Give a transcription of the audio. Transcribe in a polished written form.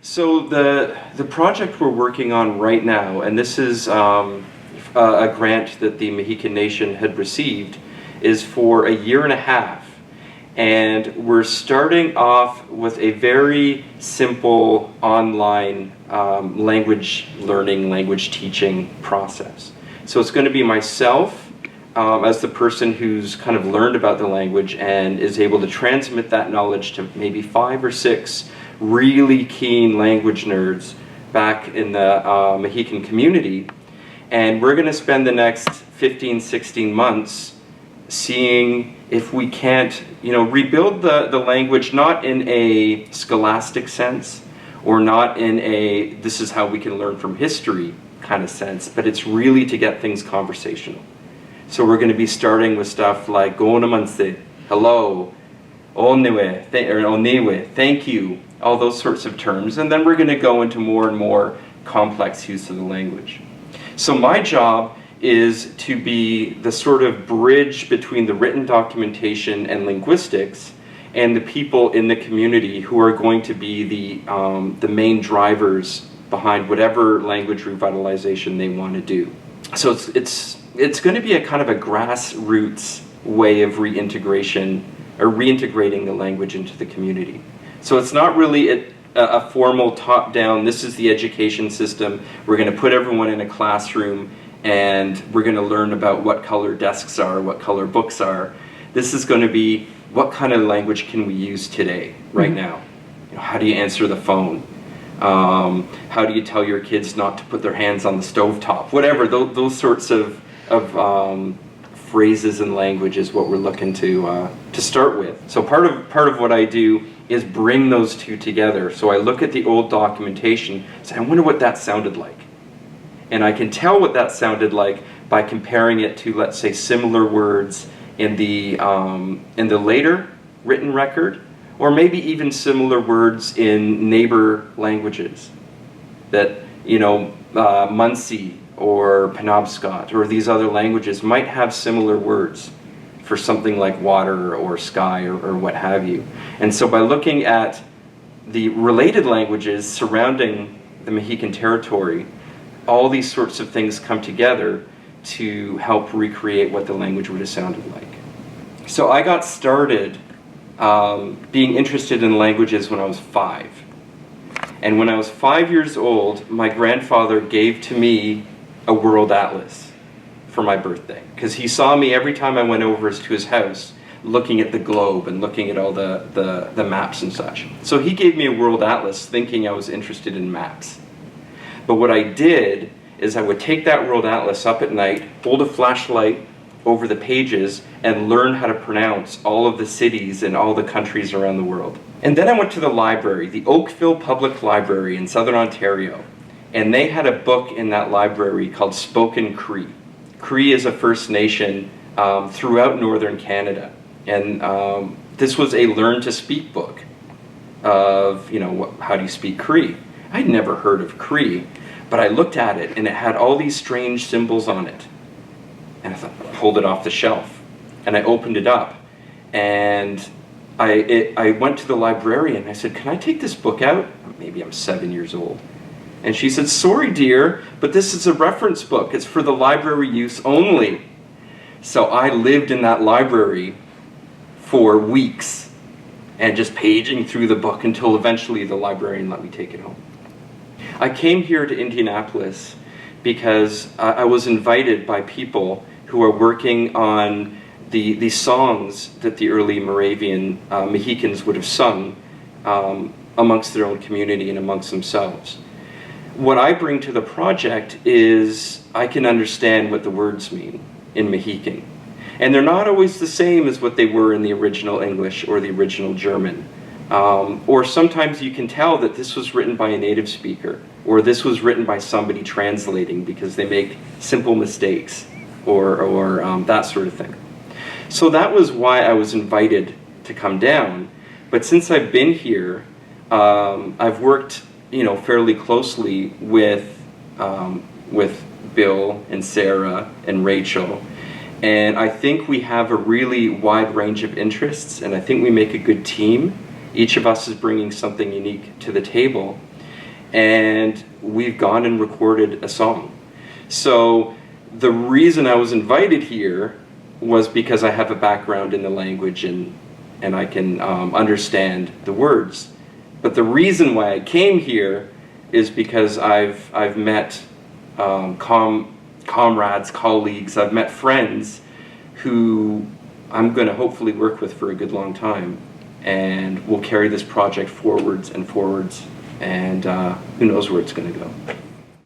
So the project we're working on right now, and this is a grant that the Mohican Nation had received, is for a year and a half. And we're starting off with a very simple online language learning, language teaching process. So it's going to be myself as the person who's kind of learned about the language and is able to transmit that knowledge to maybe 5 or 6 really keen language nerds back in the Mohican community. And we're going to spend the next 15, 16 months seeing if we can't, rebuild the language, not in a scholastic sense or not in a this is how we can learn from history kind of sense, but it's really to get things conversational. So we're going to be starting with stuff like "Gonamanse," hello, "Onewe," or "Onewe," thank you, all those sorts of terms, and then we're going to go into more and more complex use of the language. So my job is to be the sort of bridge between the written documentation and linguistics and the people in the community who are going to be the main drivers behind whatever language revitalization they want to do. So it's going to be a kind of a grassroots way of reintegration or reintegrating the language into the community. So it's not really a formal top-down, this is the education system, we're going to put everyone in a classroom and we're going to learn about what color desks are, what color books are. This is going to be what kind of language can we use today, right now? How do you answer the phone? How do you tell your kids not to put their hands on the stovetop? Whatever, those sorts of phrases and language is what we're looking to start with. So part of what I do is bring those two together. So I look at the old documentation, say, I wonder what that sounded like. And I can tell what that sounded like by comparing it to, let's say, similar words in the later written record, or maybe even similar words in neighbor languages that, Munsee or Penobscot or these other languages might have similar words for something like water or sky or what have you. And so by looking at the related languages surrounding the Mohican territory, all these sorts of things come together to help recreate what the language would have sounded like. So I got started being interested in languages when I was 5. And when I was 5 years old, my grandfather gave to me a world atlas for my birthday, because he saw me every time I went over to his house looking at the globe and looking at all the maps and such. So he gave me a world atlas thinking I was interested in maps. But what I did is I would take that world atlas up at night, hold a flashlight over the pages, and learn how to pronounce all of the cities in all the countries around the world. And then I went to the library, the Oakville Public Library in Southern Ontario, and they had a book in that library called Spoken Cree. Cree is a First Nation throughout Northern Canada, and this was a learn to speak book of, how do you speak Cree? I'd never heard of Cree, but I looked at it and it had all these strange symbols on it. And I thought, pulled it off the shelf. And I opened it up and I went to the librarian and I said, can I take this book out? Maybe I'm 7 years old. And she said, sorry dear, but this is a reference book. It's for the library use only. So I lived in that library for weeks and just paging through the book until eventually the librarian let me take it home. I came here to Indianapolis because I was invited by people who are working on the songs that the early Moravian Mohicans would have sung amongst their own community and amongst themselves. What I bring to the project is I can understand what the words mean in Mohican. And they're not always the same as what they were in the original English or the original German. Or sometimes you can tell that this was written by a native speaker, or this was written by somebody translating because they make simple mistakes, or that sort of thing. So that was why I was invited to come down. But since I've been here, I've worked, fairly closely with Bill and Sarah and Rachel. And I think we have a really wide range of interests, and I think we make a good team. Each of us is bringing something unique to the table. and we've gone and recorded a song. So the reason I was invited here was because I have a background in the language and I can understand the words. But the reason why I came here is because I've met comrades, colleagues, I've met friends who I'm going to hopefully work with for a good long time, and we'll carry this project forwards and forwards, and who knows where it's going to go.